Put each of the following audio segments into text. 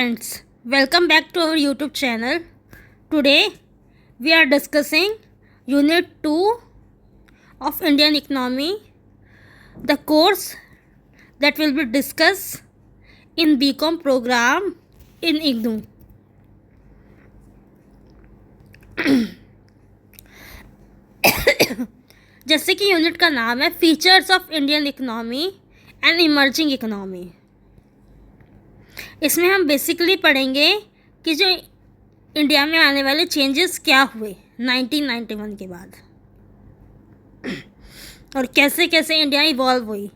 friends, welcome back to our YouTube channel. Today we are discussing Unit 2 of Indian Economy, the course that will be discussed in BCom program in IGNOU. जैसे कि unit का नाम है features of Indian economy and emerging economy. इसमें हम basically पढ़ेंगे कि जो इंडिया में आने वाले चेंजेस क्या हुए 1991 के बाद और कैसे कैसे इंडिया इवॉल्व हुई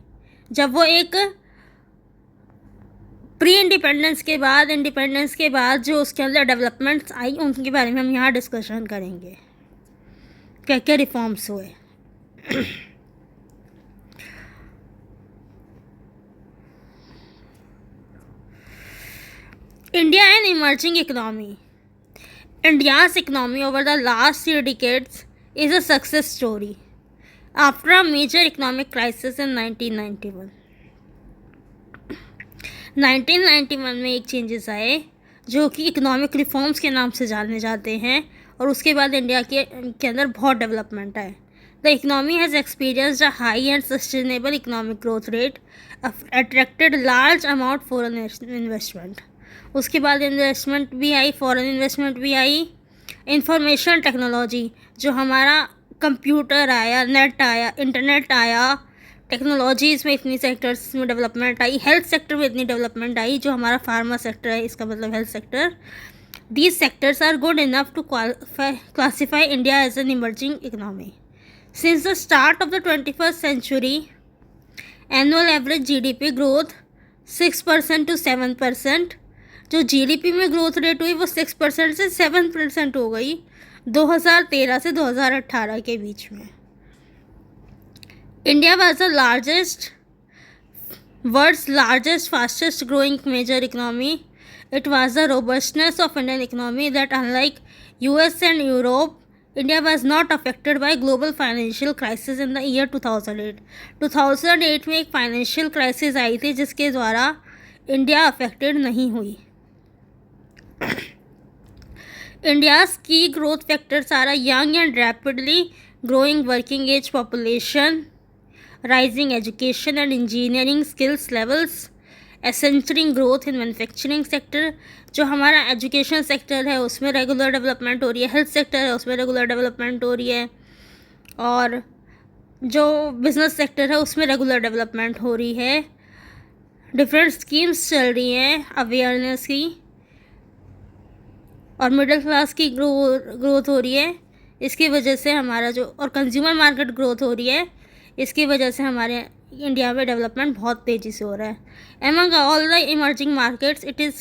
जब वो एक प्री इंडिपेंडेंस के बाद जो उसके अंदर डेवलपमेंट्स आई उनके बारे में हम यहाँ डिस्कशन करेंगे, क्या क्या रिफॉर्म्स हुए। India and emerging economy. India's economy over the last 3 decades is a success story after a major economic crisis in 1991. 1991 में एक चेंजेस आए जो कि इकोनॉमिक रिफॉर्म्स के नाम से जाने जाते हैं और उसके बाद इंडिया के अंदर बहुत डेवलपमेंट आए। The economy has experienced a high and sustainable economic growth rate, attracted large amount foreign investment. उसके बाद इन्वेस्टमेंट भी आई, फॉरेन इन्वेस्टमेंट भी आई। इंफॉर्मेशन टेक्नोलॉजी, जो हमारा कंप्यूटर आया, नेट आया, इंटरनेट आया, टेक्नोलॉजीज़ में इतनी सेक्टर्स में डेवलपमेंट आई, हेल्थ सेक्टर में इतनी डेवलपमेंट आई, जो हमारा फार्मा सेक्टर है, इसका मतलब health sector. These sectors are good enough to classify India as an emerging economy. Since the start of the 21st century, annual average GDP growth 6% to 7%, जो GDP में growth rate हुई वो 6% से 7% हो गई 2013 से 2018 के बीच में। India was the world's largest fastest growing major economy. It was the robustness of Indian economy that unlike US and Europe, India was not affected by global financial crisis in the year 2008. 2008 में एक financial crisis आई थी जिसके द्वारा India affected नहीं हुई। India's key growth factors are a young and rapidly growing working age population, rising education and engineering skills levels, ensuring growth in manufacturing sector. जो हमारा education sector है उसमें रेगुलर डेवलपमेंट हो रही है, हेल्थ सेक्टर है उसमें रेगुलर डेवलपमेंट हो रही है, और जो बिजनेस सेक्टर है उसमें रेगुलर डेवलपमेंट हो रही है। डिफरेंट स्कीम्स चल रही हैं अवेयरनेस की, और मिडिल क्लास की ग्रोथ हो रही है। इसकी वजह से हमारा जो और कंज्यूमर मार्केट ग्रोथ हो रही है, इसकी वजह से हमारे इंडिया में डेवलपमेंट बहुत तेज़ी से हो रहा है। Among all the emerging markets it is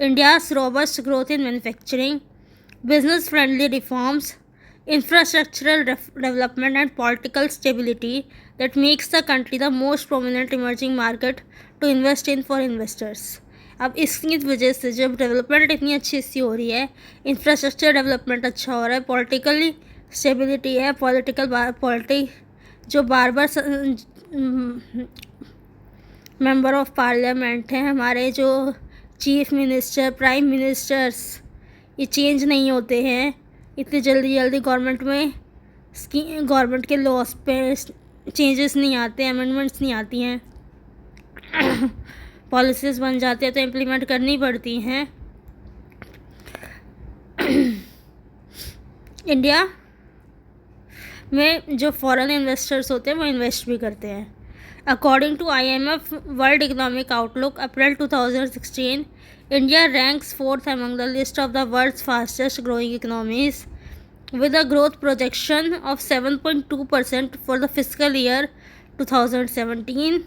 India's robust growth in manufacturing, business friendly reforms, infrastructural development and political stability that makes the country the most prominent emerging market to invest in for investors. अब इसकी वजह से जब development इतनी अच्छी सी हो रही है, इंफ्रास्ट्रक्चर डेवलपमेंट अच्छा हो रहा है, पॉलिटिकली स्टेबिलिटी है, जो बार मेंबर ऑफ पार्लियामेंट हैं हमारे, जो चीफ मिनिस्टर, प्राइम मिनिस्टर्स, ये चेंज नहीं होते हैं इतनी जल्दी गवर्नमेंट के लॉस पे चेंजेस नहीं आते, अमेंडमेंट्स नहीं आती हैं, पॉलिसीज़ बन जाते हैं तो इम्प्लीमेंट करनी पड़ती हैं। इंडिया में जो फॉरेन इन्वेस्टर्स होते हैं वो इन्वेस्ट भी करते हैं। According to IMF world economic outlook April 2016, India ranks 4th among the list of the world's fastest growing economies with a growth projection of 7.2% for the fiscal year 2017.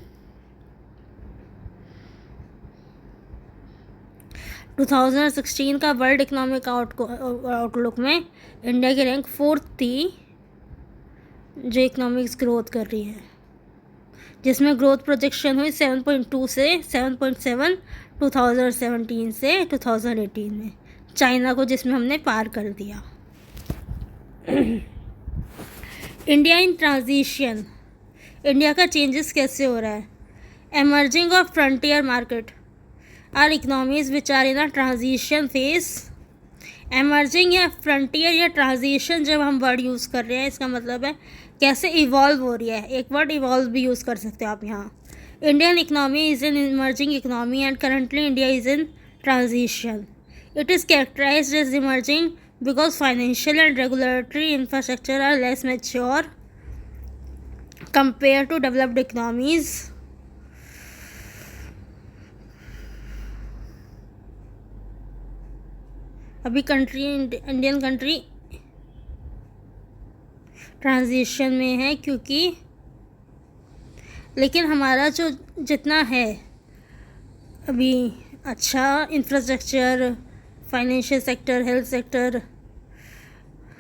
2016 का world economic outlook में India की rank 4th थी जो economics growth कर रही है, जिसमें growth projection हुई 7.2 से 7.7 2017 से 2018 में, चाइना को जिसमें हमने पार कर दिया। इंडिया इन ट्रांजिशन, इंडिया का चेंजेस कैसे हो रहा है। Emerging of frontier market, are economies which are in a transition phase. Emerging या फ्रंटियर या ट्रांजिशन जब हम वर्ड यूज़ कर रहे हैं, इसका मतलब है कैसे इवॉल्व हो रही है। एक वर्ड इवॉल्व भी यूज़ कर सकते हो आप यहाँ। Indian economy is an emerging economy and currently India is in transition. It is characterized as emerging because financial and regulatory infrastructure are less mature compared to developed economies. अभी Indian country transition में है, क्योंकि लेकिन हमारा जो जितना है अभी अच्छा infrastructure, financial sector, health sector,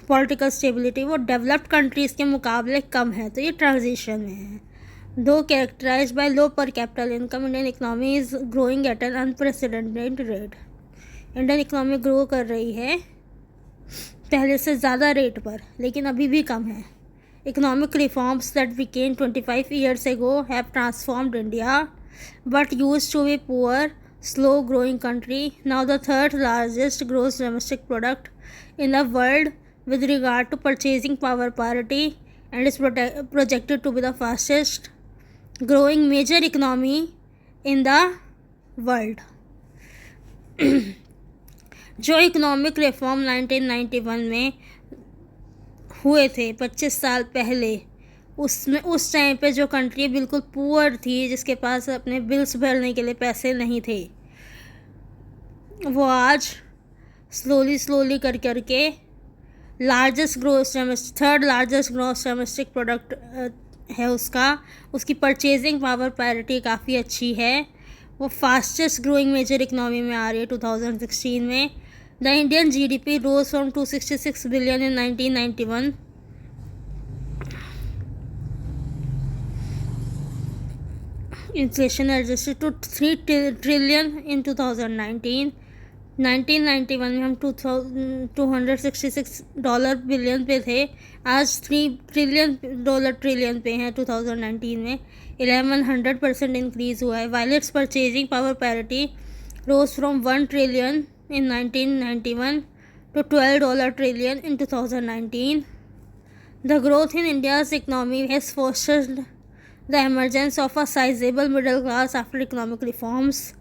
political stability, वो डेवलप्ड कंट्रीज़ के मुकाबले कम है, तो ये ट्रांजिशन में है। दो कैरेक्टराइज बाय लो पर capital income, Indian economy is growing at an unprecedented rate. Indian economy grow कर रही है पहले से ज़्यादा रेट पर, लेकिन अभी भी कम है। Economic reforms that began 25 years ago have transformed India, but used to be poor, slow growing country, now the third largest gross domestic product in the world with regard to purchasing power parity, and is projected to be the fastest growing major economy in the world. जो economic reform 1991 में हुए थे 25 साल पहले, उसमें उस time पे जो कंट्री बिल्कुल पुअर थी, जिसके पास अपने बिल्स भरने के लिए पैसे नहीं थे, वो आज स्लोली कर करके third largest gross domestic product है उसकी परचेजिंग पावर पैरिटी काफ़ी अच्छी है, वो फास्टेस्ट ग्रोइंग मेजर इकनॉमी में आ रही है 2016 में। The Indian GDP rose from 266 billion in 1991 inflation adjusted to 3 trillion in 2019। 1991 में हम $266 बिलियन पे थे, आज $3 ट्रिलियन पे हैं 2019 में। 1100% इंक्रीज़ हुआ है। While its purchasing power parity rose from 1 trillion in 1991 to $12 trillion in 2019. The growth in India's economy has fostered the emergence of a sizable middle class after economic reforms.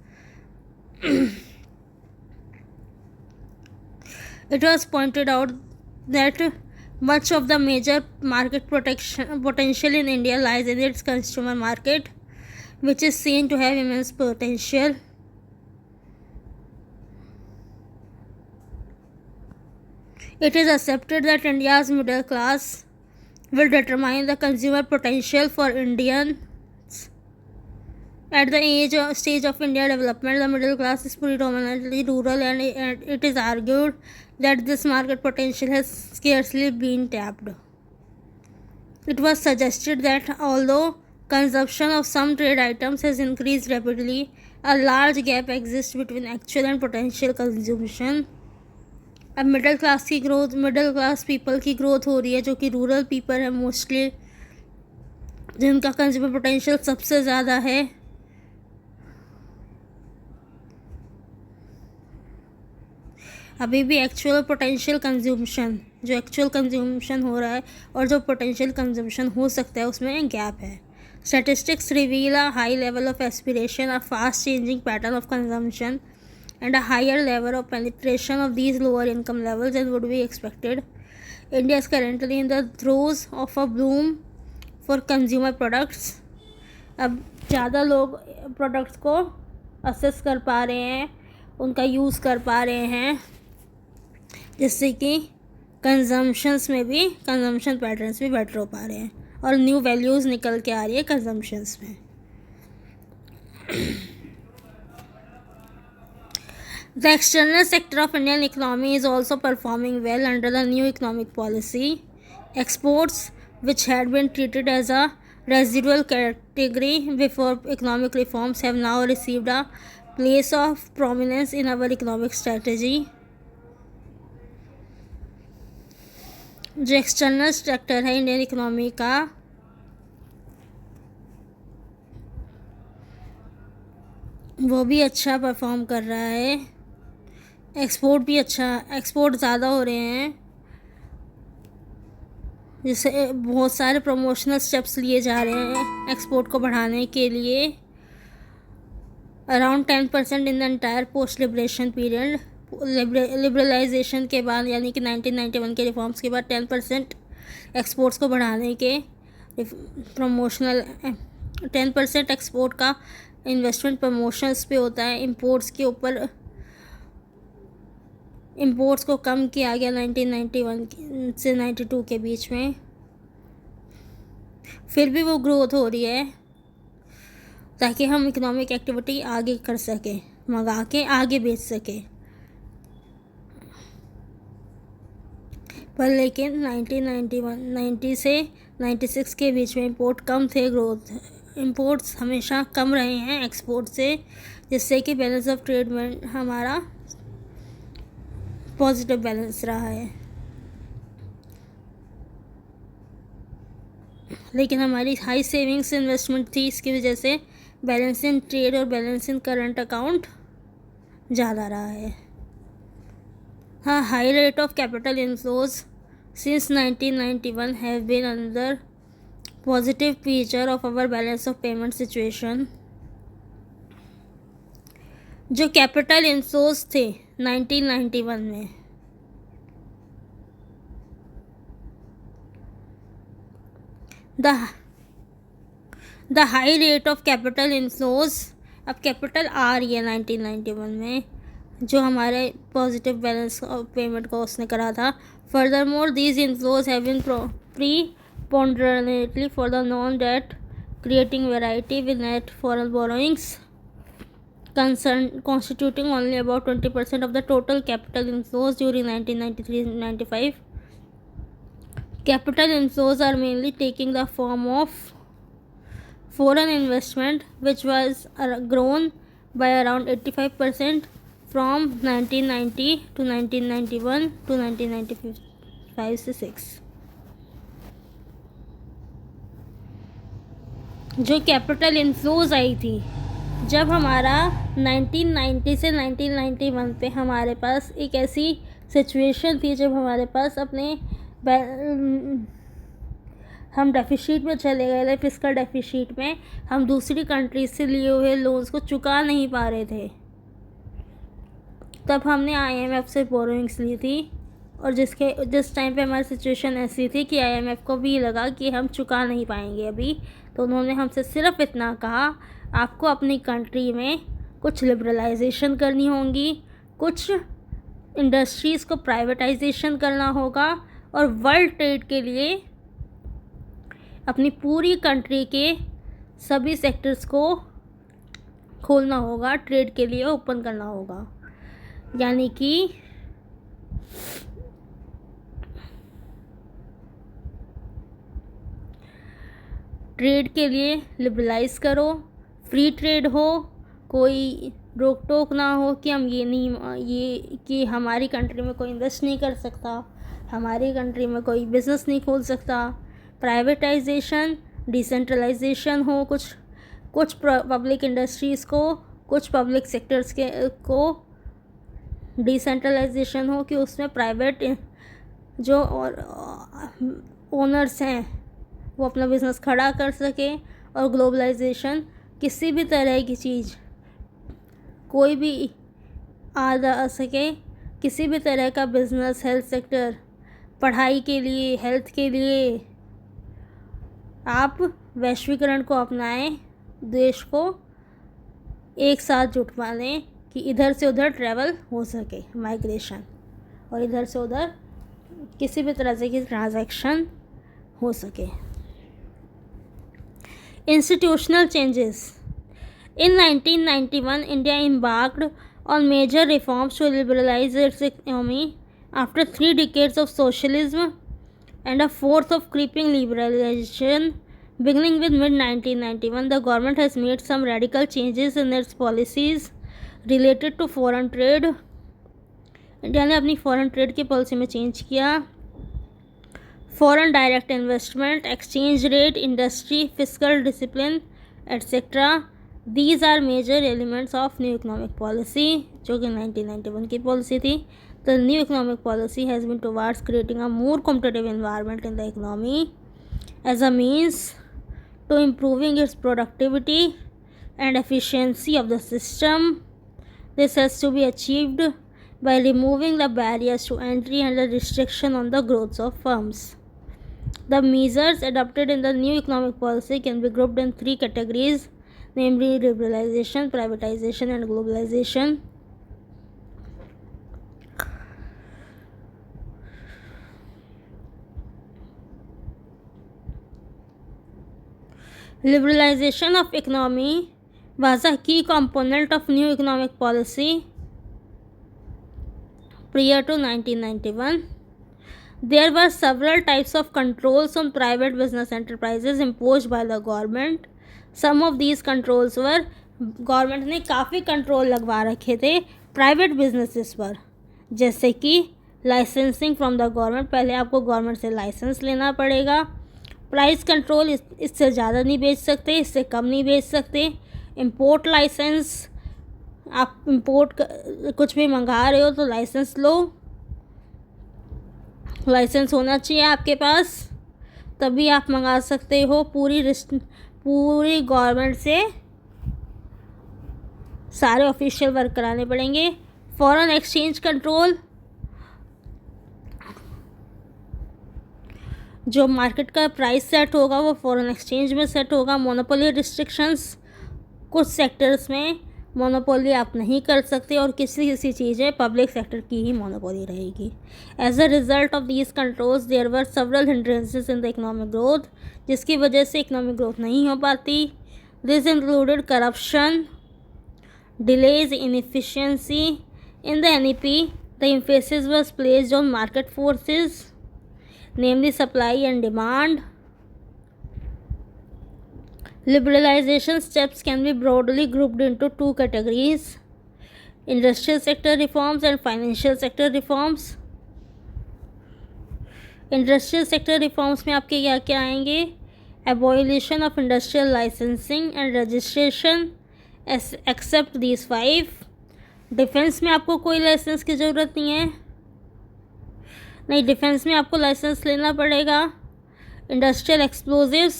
It was pointed out that much of the major market potential in India lies in its consumer market, which is seen to have immense potential. It is accepted that India's middle class will determine the consumer potential for Indians. At the stage of India development, the middle class is predominantly rural, and it is argued that this market potential has scarcely been tapped. It was suggested that although consumption of some trade items has increased rapidly, a large gap exists between actual and potential consumption. अब middle class people की growth हो रही है, जो कि rural people है mostly, जिनका consumer potential सबसे ज़्यादा है। अभी भी एक्चुअल कंज्यूमशन हो रहा है और जो पोटेंशियल कंज्यूमशन हो सकता है उसमें गैप है। Statistics reveal a high level of aspiration, a fast changing pattern of consumption and a higher level of penetration of these lower income levels than would be expected. India is currently in the throes of a boom for consumer products. अब ज़्यादा लोग products को assess कर पा रहे हैं, उनका use कर पा रहे हैं, जिससे कि कंजम्पशन पैटर्न्स भी बेटर हो पा रहे हैं और न्यू वैल्यूज़ निकल के आ रही है कंजम्पशंस में। The external sector of Indian economy is also performing well under the new economic policy. Exports, which had been treated as a residual category before economic reforms, have now received a place of prominence in our economic strategy. जो external sector है Indian economy का, वो भी अच्छा perform कर रहा है। Export भी अच्छा, एक्सपोर्ट ज़्यादा हो रहे हैं, जिससे बहुत सारे प्रमोशनल स्टेप्स लिए जा रहे हैं एक्सपोर्ट को बढ़ाने के लिए। Around 10% in the entire post liberation period, liberalisation के बाद, यानी कि 1991 के रिफॉर्म्स के बाद 10% एक्सपोर्ट्स को बढ़ाने के प्रमोशनल 10% एक्सपोर्ट का इन्वेस्टमेंट प्रमोशंस पे होता है। इंपोर्ट्स के ऊपर, इंपोर्ट्स को कम किया गया 1991 से 92 के बीच में। फिर भी वो ग्रोथ हो रही है ताकि हम इकोनॉमिक एक्टिविटी आगे कर सकें, मंगा के आगे बेच सकें। पर लेकिन 90 से 96 के बीच में इंपोर्ट कम थे, ग्रोथ, इंपोर्ट्स हमेशा कम रहे हैं एक्सपोर्ट से, जिससे कि बैलेंस ऑफ ट्रेड में हमारा पॉजिटिव बैलेंस रहा है। लेकिन हमारी हाई सेविंग्स इन्वेस्टमेंट थी, इसकी वजह से बैलेंस इन ट्रेड और बैलेंस इन करंट अकाउंट ज़्यादा रहा है। हाँ, high rate of capital inflows since 1991 have been another positive feature of our balance of payment situation. जो कैपिटल इनफ्लोज थे 1991 में, the high rate of capital inflows, अब capital आ रही है 1991 में, जो हमारे पॉजिटिव बैलेंस ऑफ पेमेंट को उसने करा था। Furthermore these inflows have been preponderantly for the non-debt creating variety with net foreign borrowings constituting only about 20% of the total capital inflows during 1993-95. Capital inflows are mainly taking the form of foreign investment, which was grown by around 85% from 1990 to 1991 to 1995 से 6. जो capital inflows आई थी, जब हमारा 1990 से 1991 पे हमारे पास एक ऐसी सिचुएशन थी जब हमारे पास अपने हम डेफिसिट में चले गए थे, फिस्कल डेफिसिट में। हम दूसरी कंट्रीज से लिए हुए लोन्स को चुका नहीं पा रहे थे। तब हमने IMF से बोरोइंग्स ली थी, और जिस टाइम पे हमारी सिचुएशन ऐसी थी कि IMF को भी लगा कि हम चुका नहीं पाएंगे अभी, तो उन्होंने हमसे सिर्फ इतना कहा, आपको अपनी कंट्री में कुछ लिबरलाइजेशन करनी होगी, कुछ इंडस्ट्रीज़ को प्राइवेटाइजेशन करना होगा, और वर्ल्ड ट्रेड के लिए अपनी पूरी कंट्री के सभी सेक्टर्स को खोलना होगा, ट्रेड के लिए ओपन करना होगा। यानी कि ट्रेड के लिए लिबरलाइज करो, फ्री ट्रेड हो, कोई रोक टोक ना हो कि हम ये कि हमारी कंट्री में कोई इन्वेस्ट नहीं कर सकता, हमारी कंट्री में कोई बिज़नेस नहीं खोल सकता। प्राइवेटाइजेशन, डिसेंट्रलाइजेशन हो, कुछ पब्लिक इंडस्ट्रीज़ को, कुछ पब्लिक सेक्टर्स को डिसेंट्रलाइजेशन हो कि उसमें प्राइवेट जो ओनर्स हैं वो अपना बिज़नेस खड़ा कर सके। और ग्लोबलाइजेशन, किसी भी तरह की चीज़ कोई भी आ सके, किसी भी तरह का बिज़नेस, हेल्थ सेक्टर, पढ़ाई के लिए, हेल्थ के लिए आप वैश्वीकरण को अपनाएं, देश को एक साथ जुटवा लें कि इधर से उधर ट्रैवल हो सके, माइग्रेशन, और इधर से उधर किसी भी तरह से की ट्रांजैक्शन हो सके। Institutional changes. In 1991, India embarked on major reforms to liberalize its economy. After 3 decades of socialism and a fourth of creeping liberalization, beginning with mid-1991, the government has made some radical changes in its policies related to foreign trade. India ने अपनी foreign trade की policy में change किया। Foreign direct investment, exchange rate, industry, fiscal discipline etcetera these are major elements of new economic policy, जो कि 1991 की पॉलिसी थी. The new economic policy has been towards creating a more competitive environment in the economy as a means to improving its productivity and efficiency of the system. This has to be achieved by removing the barriers to entry and the restriction on the growth of firms. The measures adopted in the new economic policy can be grouped in three categories, namely liberalization, privatization, and globalization. Liberalization of economy was a key component of new economic policy prior to 1991. There were several types of controls on private business enterprises imposed by the government. Some of these controls were, government ने काफ़ी control लगवा रखे थे private businesses पर, जैसे कि licensing from the government. पहले आपको गवर्नमेंट से लाइसेंस लेना पड़ेगा. प्राइस कंट्रोल, इससे ज़्यादा नहीं बेच सकते, इससे कम नहीं बेच सकते. इंपोर्ट लाइसेंस, आप इंपोर्ट कुछ भी मंगा रहे हो तो लाइसेंस लो, लाइसेंस होना चाहिए आपके पास, तभी आप मंगा सकते हो. पूरी गवर्नमेंट से सारे ऑफिशियल वर्क कराने पड़ेंगे. फॉरेन एक्सचेंज कंट्रोल, जो मार्केट का प्राइस सेट होगा वो फॉरेन एक्सचेंज में सेट होगा. मोनोपोली रिस्ट्रिक्शंस, कुछ सेक्टर्स में मोनोपोली आप नहीं कर सकते और किसी चीज़ में पब्लिक सेक्टर की ही मोनोपोली रहेगी. As a result of these controls there were several hindrances in the economic growth, जिसकी वजह से इकोनॉमिक ग्रोथ नहीं हो पाती. This included corruption, delays, inefficiency. In the NEP, the emphasis was placed on market forces, namely supply and demand. Liberalization steps can be broadly grouped into two categories: industrial sector reforms and financial sector reforms. Industrial sector reforms में आपके क्या क्या आएंगे? Abolition of industrial licensing and registration except these 5. Defence में आपको कोई licence की ज़रूरत नहीं है, नहीं, डिफेंस में आपको लाइसेंस लेना पड़ेगा. Industrial explosives,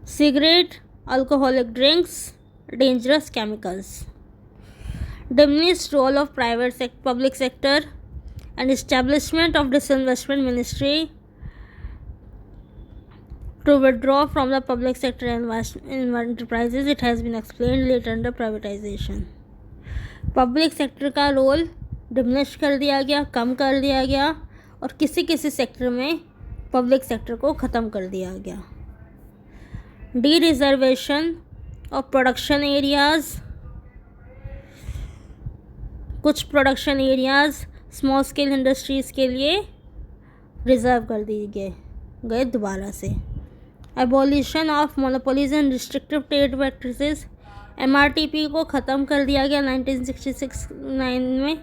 cigarette, alcoholic drinks, dangerous chemicals. Diminished role of private public sector and establishment of disinvestment ministry to withdraw from the public sector enterprises. It has been explained later under privatization. Public sector का role diminish कर दिया गया, कम कर दिया गया, और किसी किसी सेक्टर में पब्लिक सेक्टर को ख़त्म कर दिया गया. Dereservation of production areas, कुछ production areas small scale industries के लिए रिजर्व कर दिए गए दोबारा से. Abolition of monopolies and restrictive trade practices, MRTP को ख़त्म कर दिया गया 1969 में.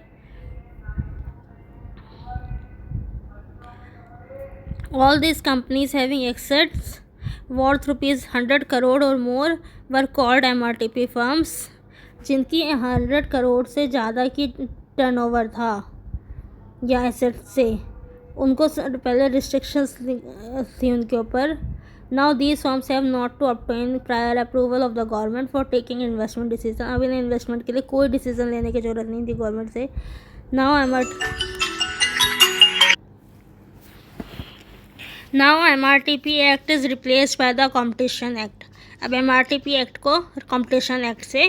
All these companies having assets worth ₹100 crore or more were called MRTP firms. जिनकी 100 करोड़ से ज़्यादा की टर्नओवर था या एसेट से, उनको पहले रिस्ट्रिक्शंस थी उनके ऊपर. Now these firms have not to obtain prior approval of the government for taking investment decision. अब इन्हें इन्वेस्टमेंट के लिए कोई डिसीजन लेने की ज़रूरत नहीं थी गवर्नमेंट से. Now MRTP Act is replaced by the Competition Act. अब MRTP Act को Competition Act से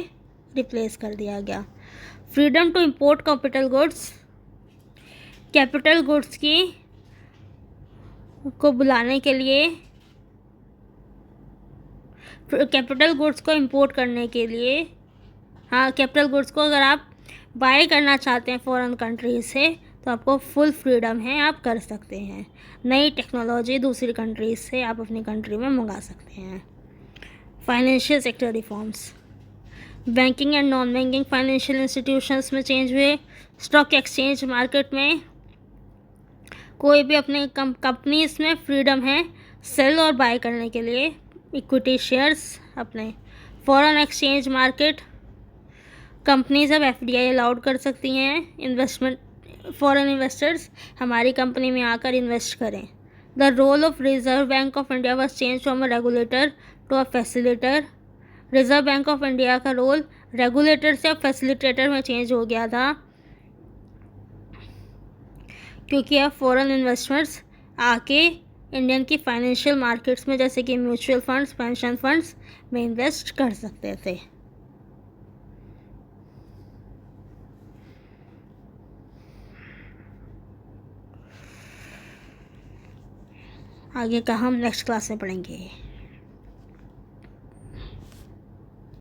रिप्लेस कर दिया गया. Freedom to import capital goods, capital goods की को बुलाने के लिए, कैपिटल गुड्स को इंपोर्ट करने के लिए, हाँ, कैपिटल गुड्स को अगर आप बाय करना चाहते हैं फॉरेन कंट्री से तो आपको फुल फ्रीडम है, आप कर सकते हैं. नई टेक्नोलॉजी दूसरी कंट्रीज से आप अपनी कंट्री में मंगा सकते हैं. Financial sector reforms, banking and non banking financial institutions में चेंज हुए. स्टॉक एक्सचेंज मार्केट में कोई भी अपने कंपनीज में फ्रीडम है सेल और बाय करने के लिए. इक्विटी शेयर्स अपने फॉरेन एक्सचेंज मार्केट, कंपनीज अब FDI अलाउड कर सकती हैं इन्वेस्टमेंट, फॉरेन इन्वेस्टर्स हमारी कंपनी में आकर इन्वेस्ट करें। The role of Reserve Bank of India was change from a regulator to a facilitator. Reserve Bank of India का रोल रेगुलेटर से अब फैसिलिटेटर में चेंज हो गया था, क्योंकि अब फॉरेन इन्वेस्टर्स आके इंडियन की फाइनेंशियल मार्केट्स में जैसे कि म्यूचुअल फंड्स, पेंशन फंड्स में इन्वेस्ट कर सकते थे। आगे का हम नेक्स्ट क्लास में पढ़ेंगे।